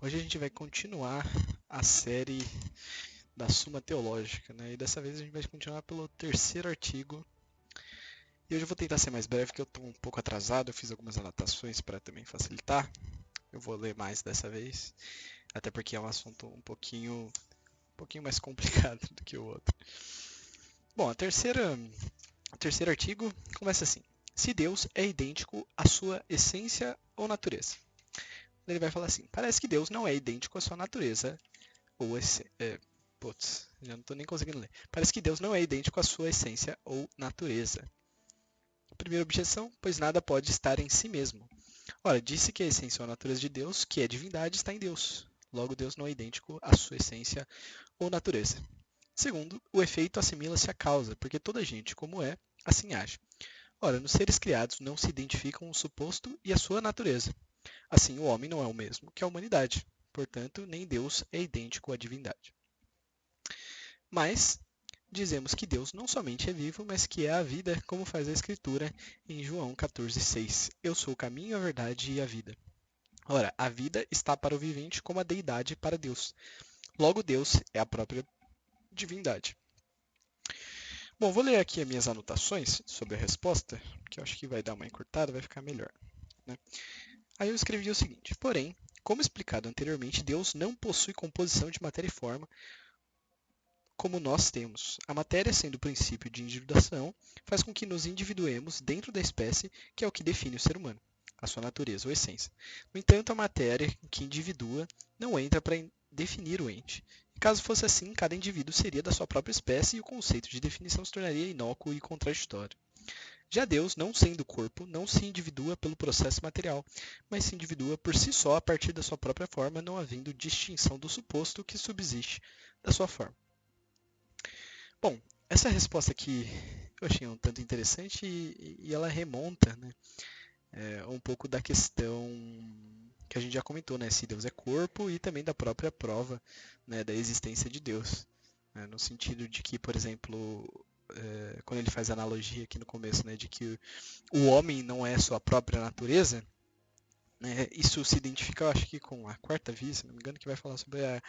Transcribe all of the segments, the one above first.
Hoje a gente vai continuar a série da Suma Teológica, né? E dessa vez a gente vai continuar pelo terceiro artigo. E hoje eu vou tentar ser mais breve, porque eu estou um pouco atrasado, eu fiz algumas anotações para também facilitar. Eu vou ler mais dessa vez, até porque é um assunto um pouquinho mais complicado do que o outro. Bom, o terceiro artigo começa assim: se Deus é idêntico à sua essência ou natureza. Ele vai falar assim: parece que Deus não é idêntico à sua natureza ou putz, já não estou nem conseguindo ler. Parece que Deus não é idêntico à sua essência ou natureza. Primeira objeção, pois nada pode estar em si mesmo. Ora, disse que a essência ou a natureza de Deus, que é divindade, está em Deus. Logo, Deus não é idêntico à sua essência ou natureza. Segundo, o efeito assimila-se à causa, porque toda gente, como é, assim age. Ora, nos seres criados não se identificam o suposto e a sua natureza. Assim, o homem não é o mesmo que a humanidade. Portanto, nem Deus é idêntico à divindade. Mas dizemos que Deus não somente é vivo, mas que é a vida, como faz a Escritura em João 14,6. Eu sou o caminho, a verdade e a vida. Ora, a vida está para o vivente como a deidade para Deus. Logo, Deus é a própria divindade. Bom, vou ler aqui as minhas anotações sobre a resposta, que eu acho que vai dar uma encurtada, vai ficar melhor, né? Aí eu escrevi o seguinte: porém, como explicado anteriormente, Deus não possui composição de matéria e forma, como nós temos. A matéria, sendo o princípio de individuação, faz com que nos individuemos dentro da espécie, que é o que define o ser humano, a sua natureza ou essência. No entanto, a matéria que individua não entra para definir o ente. E caso fosse assim, cada indivíduo seria da sua própria espécie e o conceito de definição se tornaria inócuo e contraditório. Já Deus, não sendo corpo, não se individua pelo processo material, mas se individua por si só a partir da sua própria forma, não havendo distinção do suposto que subsiste da sua forma. Bom, essa resposta aqui eu achei um tanto interessante e ela remonta, né, um pouco da questão que a gente já comentou, né, se Deus é corpo e também da própria prova, né, da existência de Deus, né, no sentido de que, por exemplo, quando ele faz a analogia aqui no começo, né, de que o homem não é sua própria natureza, né, isso se identifica, eu acho que com a quarta via, se não me engano, que vai falar sobre é,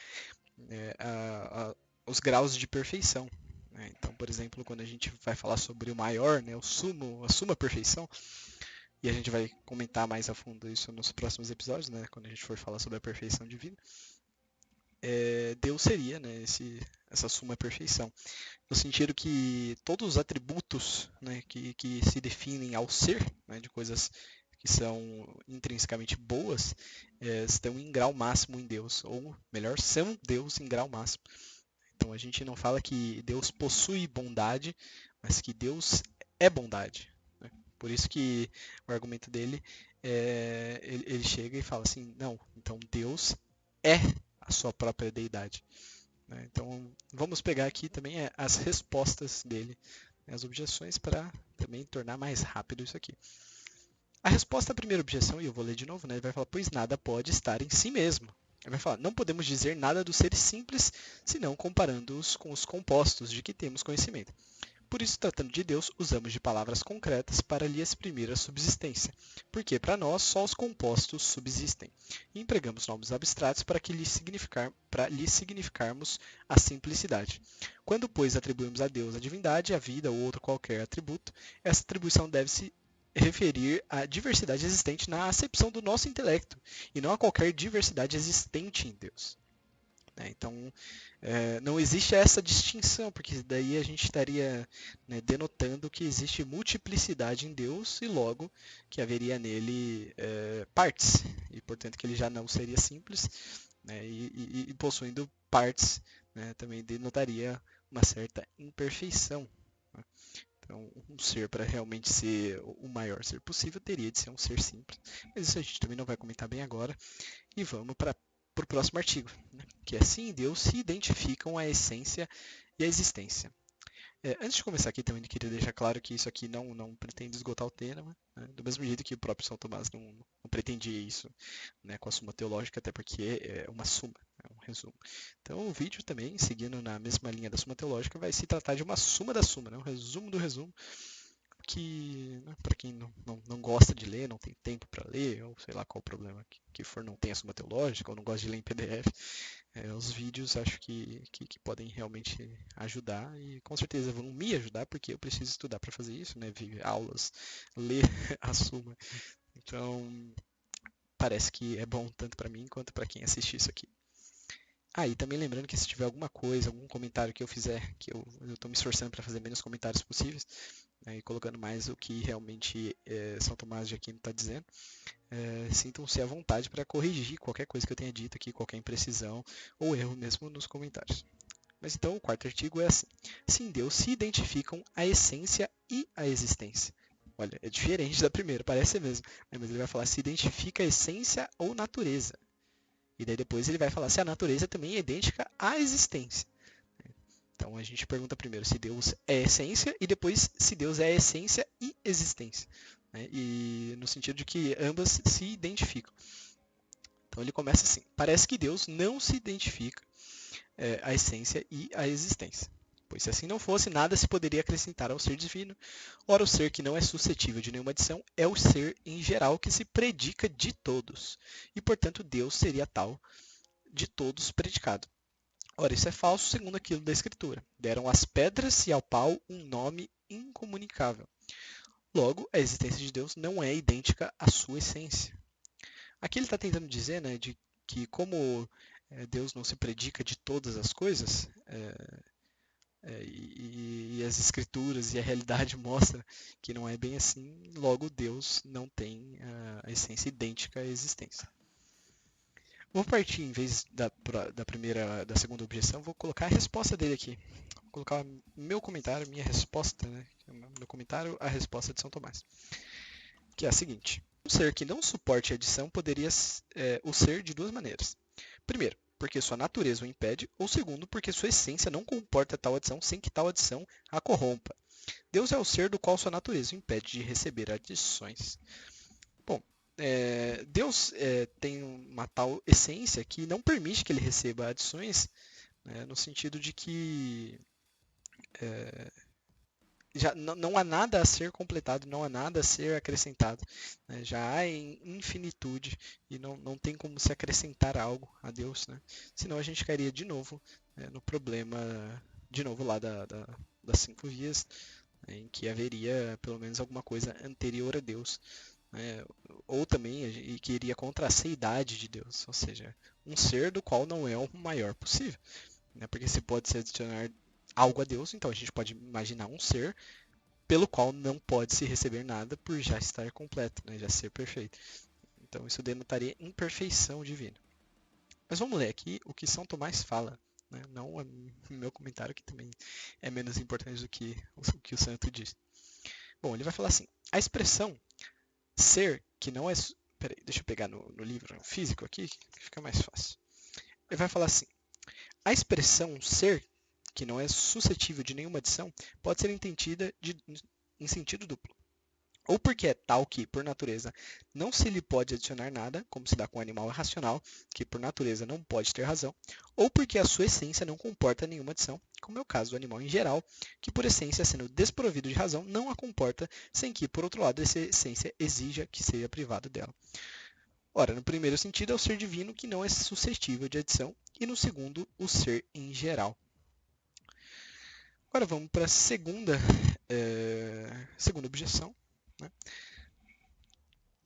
a, os graus de perfeição. Né? Então, por exemplo, quando a gente vai falar sobre o maior, né, o sumo, a suma perfeição, e a gente vai comentar mais a fundo isso nos próximos episódios, né, quando a gente for falar sobre a perfeição divina, Deus seria, né, essa suma perfeição. No sentido que todos os atributos, né, que se definem ao ser, né, de coisas que são intrinsecamente boas, estão em grau máximo em Deus, ou melhor, são Deus em grau máximo. Então a gente não fala que Deus possui bondade, mas que Deus é bondade. Né? Por isso que o argumento dele ele chega e fala assim, não, então Deus é a sua própria deidade. Né? Então vamos pegar aqui também as respostas dele, né, as objeções, para também tornar mais rápido isso aqui. A resposta à primeira objeção, e eu vou ler de novo, né, ele vai falar, pois nada pode estar em si mesmo. Ele vai falar, não podemos dizer nada dos seres simples, senão comparando-os com os compostos de que temos conhecimento. Por isso, tratando de Deus, usamos de palavras concretas para lhe exprimir a subsistência, porque para nós só os compostos subsistem. E empregamos nomes abstratos para lhe significarmos a simplicidade. Quando, pois, atribuímos a Deus a divindade, a vida ou outro qualquer atributo, essa atribuição deve-se referir à diversidade existente na acepção do nosso intelecto, e não a qualquer diversidade existente em Deus. Então, não existe essa distinção, porque daí a gente estaria, né, denotando que existe multiplicidade em Deus e logo que haveria nele partes, e portanto que ele já não seria simples, né, e possuindo partes, né, também denotaria uma certa imperfeição. Né? Então, um ser, para realmente ser o maior ser possível, teria de ser um ser simples. Mas isso a gente também não vai comentar bem agora. E vamos para o próximo artigo, né? Que é assim em Deus se identificam a essência e a existência. Antes de começar aqui, também queria deixar claro que isso aqui não pretende esgotar o tema, né? Do mesmo jeito que o próprio São Tomás não pretendia isso, né, com a Suma Teológica, até porque é uma suma, é um resumo. Então o vídeo também, seguindo na mesma linha da Suma Teológica, vai se tratar de uma suma da suma, né, um resumo do resumo, que, né, para quem não gosta de ler, não tem tempo para ler, ou sei lá qual o problema que for, não tem a Suma Teológica, ou não gosta de ler em PDF, os vídeos acho que podem realmente ajudar e com certeza vão me ajudar, porque eu preciso estudar para fazer isso, né? Ver aulas, ler a Suma. Então, parece que é bom tanto para mim quanto para quem assistir isso aqui. E também lembrando que se tiver alguma coisa, algum comentário que eu fizer, que eu estou me esforçando para fazer menos comentários possíveis, né, e colocando mais o que realmente São Tomás de Aquino está dizendo, sintam-se à vontade para corrigir qualquer coisa que eu tenha dito aqui, qualquer imprecisão ou erro mesmo nos comentários. Mas então o quarto artigo é assim: se em Deus se identificam a essência e a existência. Olha, é diferente da primeira, parece mesmo, né, mas ele vai falar se identifica a essência ou natureza. E daí depois ele vai falar se a natureza também é idêntica à existência. Então a gente pergunta primeiro se Deus é essência e depois se Deus é essência e existência. Né? E no sentido de que ambas se identificam. Então ele começa assim: parece que Deus não se identifica a essência e a existência. Pois se assim não fosse, nada se poderia acrescentar ao ser divino. Ora, o ser que não é suscetível de nenhuma adição é o ser em geral que se predica de todos. E, portanto, Deus seria tal de todos predicado. Ora, isso é falso segundo aquilo da Escritura. Deram às pedras e ao pau um nome incomunicável. Logo, a existência de Deus não é idêntica à sua essência. Aqui ele está tentando dizer, né, de que como Deus não se predica de todas as coisas, e as escrituras e a realidade mostra que não é bem assim, logo Deus não tem a essência idêntica à existência. Vou partir, em vez da segunda objeção, vou colocar a resposta dele aqui. Vou colocar meu comentário, minha resposta, né? Meu comentário, a resposta de São Tomás. Que é a seguinte: um ser que não suporte a adição poderia o ser de duas maneiras. Primeiro, porque sua natureza o impede, ou segundo, porque sua essência não comporta tal adição sem que tal adição a corrompa. Deus é o ser do qual sua natureza o impede de receber adições. Bom, Deus tem uma tal essência que não permite que ele receba adições, né, no sentido de que já não há nada a ser completado, não há nada a ser acrescentado. Né? Já há em infinitude e não tem como se acrescentar algo a Deus. Né? Senão a gente cairia de novo no problema, de novo lá das cinco vias, né, em que haveria pelo menos alguma coisa anterior a Deus. Né? Ou também que iria contra a seidade de Deus, ou seja, um ser do qual não é o maior possível. Né? Porque se pode se adicionar algo a Deus, então a gente pode imaginar um ser pelo qual não pode se receber nada por já estar completo, né? Já ser perfeito. Então isso denotaria imperfeição divina. Mas vamos ler aqui o que São Tomás fala, né? Não o meu comentário, que também é menos importante do que o que o santo diz. Bom, ele vai falar assim: a expressão ser que não é. Peraí, deixa eu pegar no livro físico aqui, que fica mais fácil. Ele vai falar assim: a expressão ser que não é suscetível de nenhuma adição pode ser entendida em sentido duplo. Ou porque é tal que, por natureza, não se lhe pode adicionar nada, como se dá com o animal racional, que por natureza não pode ter razão, ou porque a sua essência não comporta nenhuma adição, como é o caso do animal em geral, que por essência, sendo desprovido de razão, não a comporta, sem que, por outro lado, essa essência exija que seja privado dela. Ora, no primeiro sentido, é o ser divino que não é suscetível de adição, e no segundo, o ser em geral. Agora vamos para a segunda objeção. Né?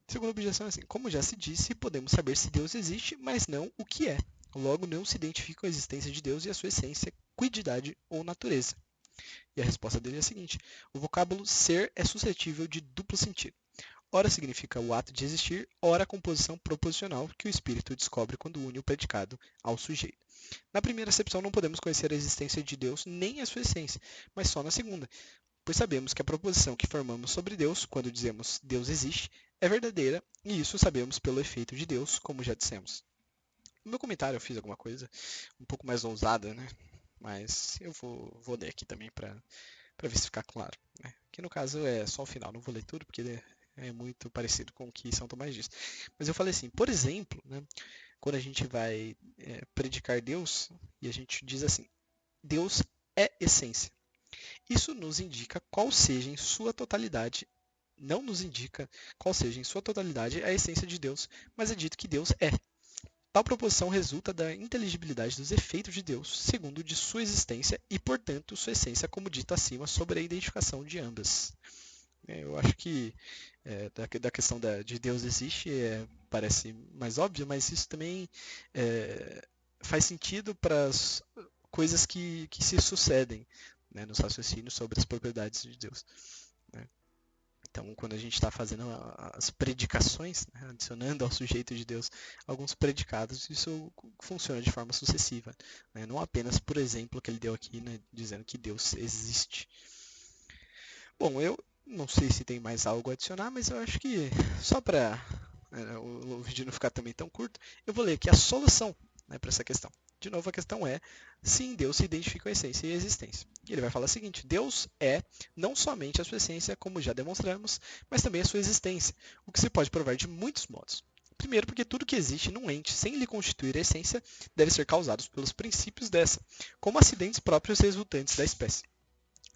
Segunda objeção é assim: como já se disse, podemos saber se Deus existe, mas não o que é. Logo, não se identifica a existência de Deus e a sua essência, quididade ou natureza. E a resposta dele é a seguinte: o vocábulo ser é suscetível de duplo sentido. Ora significa o ato de existir, ora a composição proposicional que o espírito descobre quando une o predicado ao sujeito. Na primeira acepção, não podemos conhecer a existência de Deus nem a sua essência, mas só na segunda, pois sabemos que a proposição que formamos sobre Deus, quando dizemos Deus existe, é verdadeira, e isso sabemos pelo efeito de Deus, como já dissemos. No meu comentário eu fiz alguma coisa um pouco mais ousada, né? Mas eu vou ler aqui também para ver se ficar claro. Né? Que no caso é só o final, não vou ler tudo porque é muito parecido com o que São Tomás diz. Mas eu falei assim, por exemplo, né, quando a gente vai predicar Deus e a gente diz assim, Deus é essência. Isso nos indica qual seja em sua totalidade, não nos indica qual seja em sua totalidade a essência de Deus, mas é dito que Deus é. Tal proposição resulta da inteligibilidade dos efeitos de Deus, segundo de sua existência e, portanto, sua essência, como dito acima, sobre a identificação de ambas. Eu acho que da questão de Deus existe parece mais óbvio, mas isso também faz sentido para as coisas que se sucedem, né, nos raciocínios sobre as propriedades de Deus, né? Então, quando a gente está fazendo as predicações, né, adicionando ao sujeito de Deus alguns predicados, isso funciona de forma sucessiva, né? Não apenas por exemplo que ele deu aqui, né, dizendo que Deus existe. Bom, eu não sei se tem mais algo a adicionar, mas eu acho que só para o vídeo não ficar também tão curto, eu vou ler aqui a solução, né, para essa questão. De novo, a questão é se em Deus se identifica a essência e a existência. E ele vai falar o seguinte: Deus é não somente a sua essência, como já demonstramos, mas também a sua existência, o que se pode provar de muitos modos. Primeiro, porque tudo que existe num ente sem lhe constituir a essência deve ser causado pelos princípios dessa, como acidentes próprios resultantes da espécie.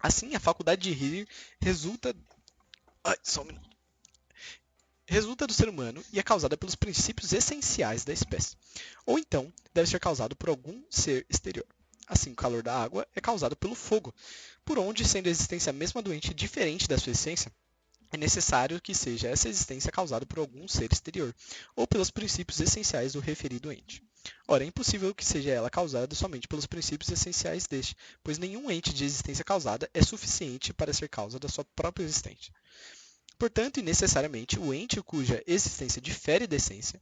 Assim, a faculdade de rir resulta. Ai, só um minuto. Resulta do ser humano e é causada pelos princípios essenciais da espécie. Ou então, deve ser causado por algum ser exterior. Assim, o calor da água é causado pelo fogo, por onde, sendo a existência mesma do ente diferente da sua essência, é necessário que seja essa existência causada por algum ser exterior, ou pelos princípios essenciais do referido ente. Ora, é impossível que seja ela causada somente pelos princípios essenciais deste, pois nenhum ente de existência causada é suficiente para ser causa da sua própria existência. Portanto, e necessariamente, o ente cuja existência difere da essência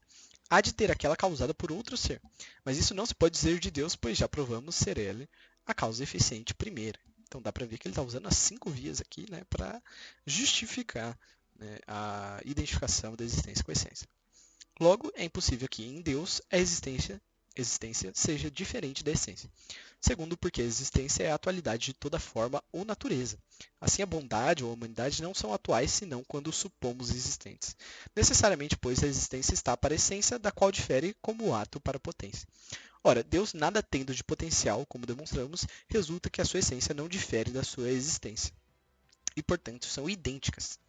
há de ter aquela causada por outro ser. Mas isso não se pode dizer de Deus, pois já provamos ser ele a causa eficiente primeira. Então dá para ver que ele está usando as 5 vias aqui, né, para justificar, né, a identificação da existência com a essência. Logo, é impossível que em Deus a existência seja diferente da essência. Segundo, porque a existência é a atualidade de toda forma ou natureza. Assim, a bondade ou a humanidade não são atuais senão quando os supomos existentes. Necessariamente, pois, a existência está para a essência, da qual difere como o ato para a potência. Ora, Deus nada tendo de potencial, como demonstramos, resulta que a sua essência não difere da sua existência. E, portanto, são idênticas.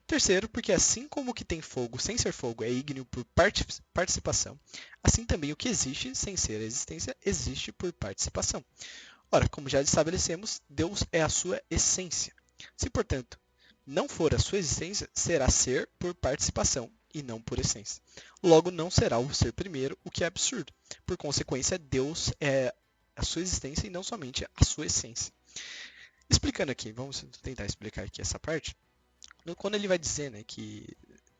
Terceiro, porque assim como o que tem fogo sem ser fogo é ígneo por participação, assim também o que existe sem ser a existência existe por participação. Ora, como já estabelecemos, Deus é a sua essência. Se, portanto, não for a sua existência, será ser por participação e não por essência. Logo, não será o ser primeiro, o que é absurdo. Por consequência, Deus é a sua existência e não somente a sua essência. Explicando aqui, vamos tentar explicar aqui essa parte. Quando ele vai dizer, né, que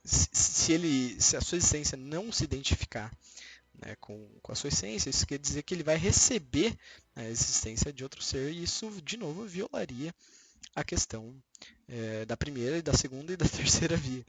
se a sua essência não se identificar, né, com a sua essência, isso quer dizer que ele vai receber a existência de outro ser, e isso, de novo, violaria a questão da primeira, e da segunda e da terceira via.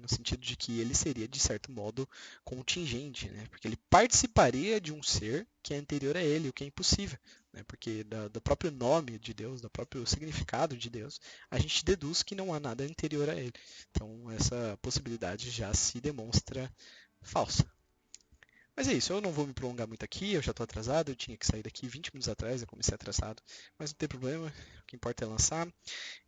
No sentido de que ele seria, de certo modo, contingente, né? Porque ele participaria de um ser que é anterior a ele, o que é impossível, né? Porque do próprio nome de Deus, do próprio significado de Deus, a gente deduz que não há nada anterior a ele. Então, essa possibilidade já se demonstra falsa. Mas é isso, eu não vou me prolongar muito aqui, eu já estou atrasado, eu tinha que sair daqui 20 minutos atrás, eu comecei atrasado, mas não tem problema, o que importa é lançar.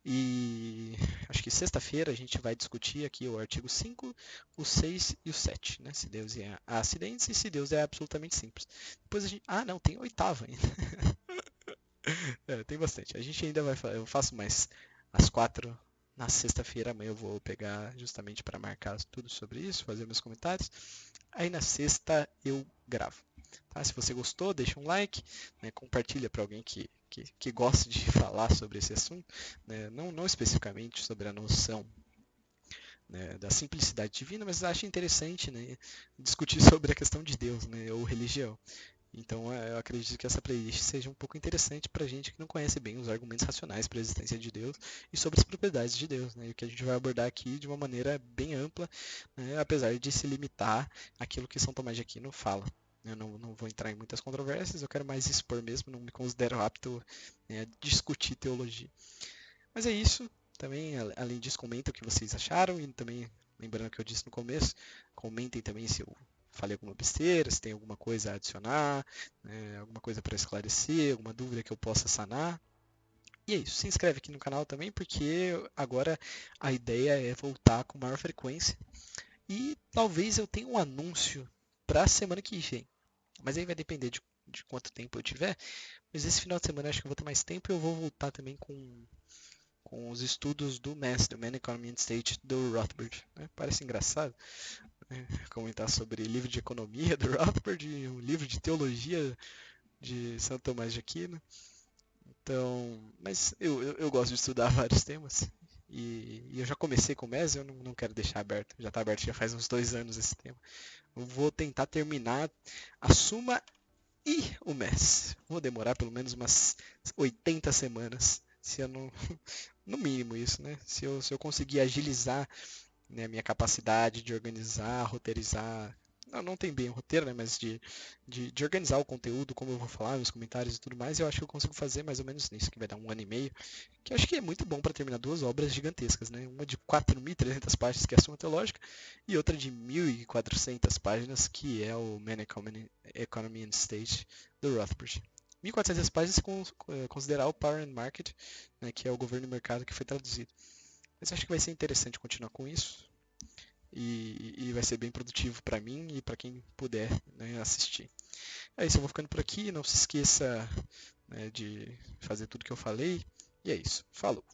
E acho que sexta-feira a gente vai discutir aqui o artigo 5, o 6 e o 7, né? Se Deus é acidentes e se Deus é absolutamente simples. Depois a gente. Ah, não, tem oitava ainda. Tem bastante. A gente ainda vai. Eu faço mais às 4 na sexta-feira. Amanhã eu vou pegar justamente para marcar tudo sobre isso, fazer meus comentários. Aí na sexta eu gravo. Tá? Se você gostou, deixa um like, né? Compartilha para alguém que gosta de falar sobre esse assunto, né? Não especificamente sobre a noção, né, da simplicidade divina, mas acho interessante, né, discutir sobre a questão de Deus, né, ou religião. Então eu acredito que essa playlist seja um pouco interessante para gente que não conhece bem os argumentos racionais para a existência de Deus e sobre as propriedades de Deus, né? E o que a gente vai abordar aqui de uma maneira bem ampla, né? Apesar de se limitar àquilo que São Tomás de Aquino fala. Eu não vou entrar em muitas controvérsias, eu quero mais expor mesmo, não me considero apto, né, a discutir teologia. Mas é isso. Também, além disso, comentem o que vocês acharam e também, lembrando o que eu disse no começo, comentem também se eu falei alguma besteira, se tem alguma coisa a adicionar, né, alguma coisa para esclarecer, alguma dúvida que eu possa sanar. E é isso, se inscreve aqui no canal também, porque agora a ideia é voltar com maior frequência. E talvez eu tenha um anúncio para a semana que vem. Mas aí vai depender de quanto tempo eu tiver. Mas esse final de semana eu acho que eu vou ter mais tempo e eu vou voltar também com os estudos do MES, do Man Economy and State, do Rothbard. Né? Parece engraçado, né? Comentar sobre livro de economia do Rothbard e um livro de teologia de Santo Tomás de Aquino. Então, mas eu gosto de estudar vários temas. E eu já comecei com o MES, eu não quero deixar aberto. Já está aberto já faz uns 2 anos esse tema. Eu vou tentar terminar a Suma e o MES. Vou demorar pelo menos umas 80 semanas. Se eu não, no mínimo isso, né? Se eu conseguir agilizar, né, a minha capacidade de organizar, roteirizar. Não tem bem um roteiro, né? Mas de organizar o conteúdo, como eu vou falar, meus comentários e tudo mais, eu acho que eu consigo fazer mais ou menos nisso, que vai dar 1 ano e meio, que eu acho que é muito bom para terminar duas obras gigantescas, né? Uma de 4.300 páginas, que é a Suma Teológica, e outra de 1.400 páginas, que é o Man Economy and State, do Rothbard. 1.400 páginas se considerar o Power and Market, né, que é o governo e mercado que foi traduzido. Mas acho que vai ser interessante continuar com isso e vai ser bem produtivo para mim e para quem puder, né, assistir. É isso, eu vou ficando por aqui. Não se esqueça, né, de fazer tudo que eu falei. E é isso. Falou!